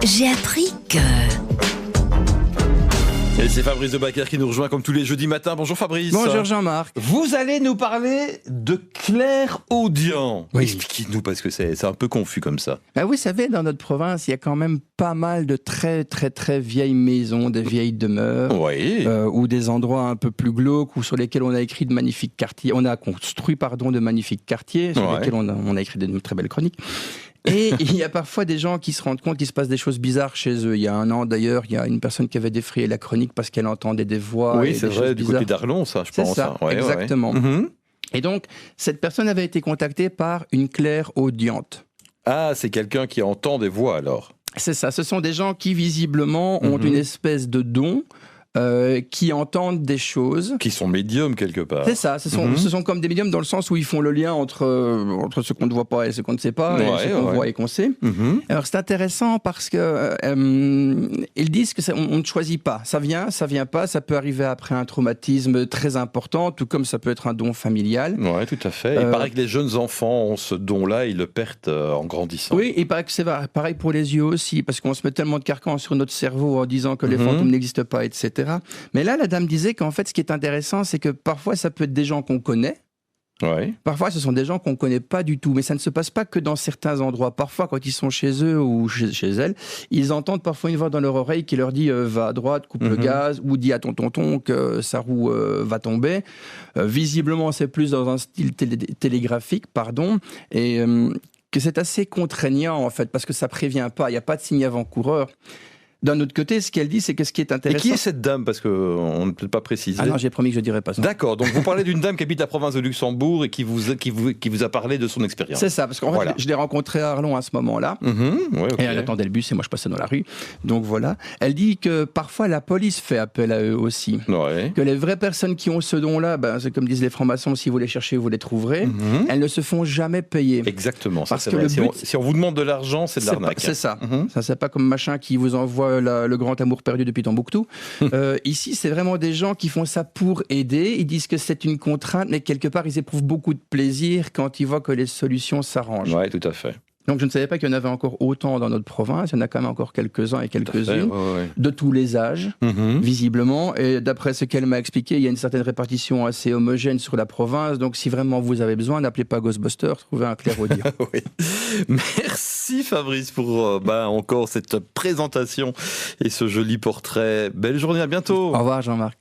J'ai appris que... Et c'est Fabrice Debacker qui nous rejoint comme tous les jeudis matins. Bonjour Fabrice. Bonjour Jean-Marc. Vous allez nous parler de clairaudient. Oui. Expliquez-nous parce que c'est un peu confus comme ça. Vous savez, dans notre province, il y a quand même pas mal de très vieilles maisons, de vieilles demeures, Oui. ou des endroits un peu plus glauques, ou sur lesquels on a écrit de magnifiques quartiers. On a construit, de magnifiques quartiers, sur lesquels on a écrit de très belles chroniques. Et il y a parfois des gens qui se rendent compte qu'il se passe des choses bizarres chez eux. Il y a un an d'ailleurs, il y a une personne qui avait défrayé la chronique parce qu'elle entendait des voix. Oui, et c'est des vrai, choses du bizarres. côté d'Arlon, ça, je pense. C'est ça, Ouais, exactement. ouais. Mhm. Et donc, cette personne avait été contactée par une clairaudiente. Ah, c'est quelqu'un qui entend des voix alors. C'est ça, ce sont des gens qui visiblement ont une espèce de don, qui entendent des choses. Qui sont médiums quelque part. C'est ça, ce sont comme des médiums dans le sens où ils font le lien entre ce qu'on ne voit pas et ce qu'on ne sait pas, et ce qu'on voit et qu'on sait. Mhm. Alors c'est intéressant parce que ils disent que on ne choisit pas. Ça vient pas, ça peut arriver après un traumatisme très important, tout comme ça peut être un don familial. Oui, tout à fait. Il paraît que les jeunes enfants ont ce don-là, ils le perdent en grandissant. Oui, il paraît que c'est pareil pour les yeux aussi, parce qu'on se met tellement de carcans sur notre cerveau en disant que les fantômes n'existent pas, etc. Mais là, la dame disait qu'en fait, ce qui est intéressant, c'est que parfois, ça peut être des gens qu'on connaît. Ouais. Parfois, ce sont des gens qu'on ne connaît pas du tout. Mais ça ne se passe pas que dans certains endroits. Parfois, quand ils sont chez eux ou chez elles, ils entendent parfois une voix dans leur oreille qui leur dit va à droite, coupe le gaz, ou dit à ton tonton que sa roue va tomber. Visiblement, c'est plus dans un style télégraphique, et que c'est assez contraignant, en fait, parce que ça prévient pas. Il n'y a pas de signe avant-coureur. D'un autre côté, ce qu'elle dit, c'est que ce qui est intéressant... Et qui est cette dame? Parce qu'on ne peut pas préciser. Ah non, j'ai promis que je ne dirais pas ça. D'accord, donc vous parlez d'une dame qui habite la province de Luxembourg et qui vous a parlé de son expérience. C'est ça, parce qu'en fait, je l'ai rencontrée à Arlon à ce moment-là. Oui, okay. Et elle attendait le bus et moi je passais dans la rue. Donc voilà. Elle dit que parfois la police fait appel à eux aussi. Ouais. Que les vraies personnes qui ont ce don-là, c'est comme disent les francs-maçons, si vous les cherchez, vous les trouverez. Elles ne se font jamais payer. Exactement, ça parce c'est que vrai. le but, si on vous demande de l'argent, c'est de l'arnaque. C'est ça. Ça, c'est pas comme machin qui vous envoie le grand amour perdu depuis Tombouctou. Ici, c'est vraiment des gens qui font ça pour aider. Ils disent que c'est une contrainte, mais quelque part, ils éprouvent beaucoup de plaisir quand ils voient que les solutions s'arrangent. Oui, tout à fait. Donc, je ne savais pas qu'il y en avait encore autant dans notre province. Il y en a quand même encore quelques-uns et quelques-unes, de tous les âges, visiblement. Et d'après ce qu'elle m'a expliqué, il y a une certaine répartition assez homogène sur la province. Donc, si vraiment vous avez besoin, n'appelez pas Ghostbusters, trouvez un clairaudient. Oui. Merci Fabrice pour encore cette présentation et ce joli portrait. Belle journée, à bientôt. Au revoir Jean-Marc.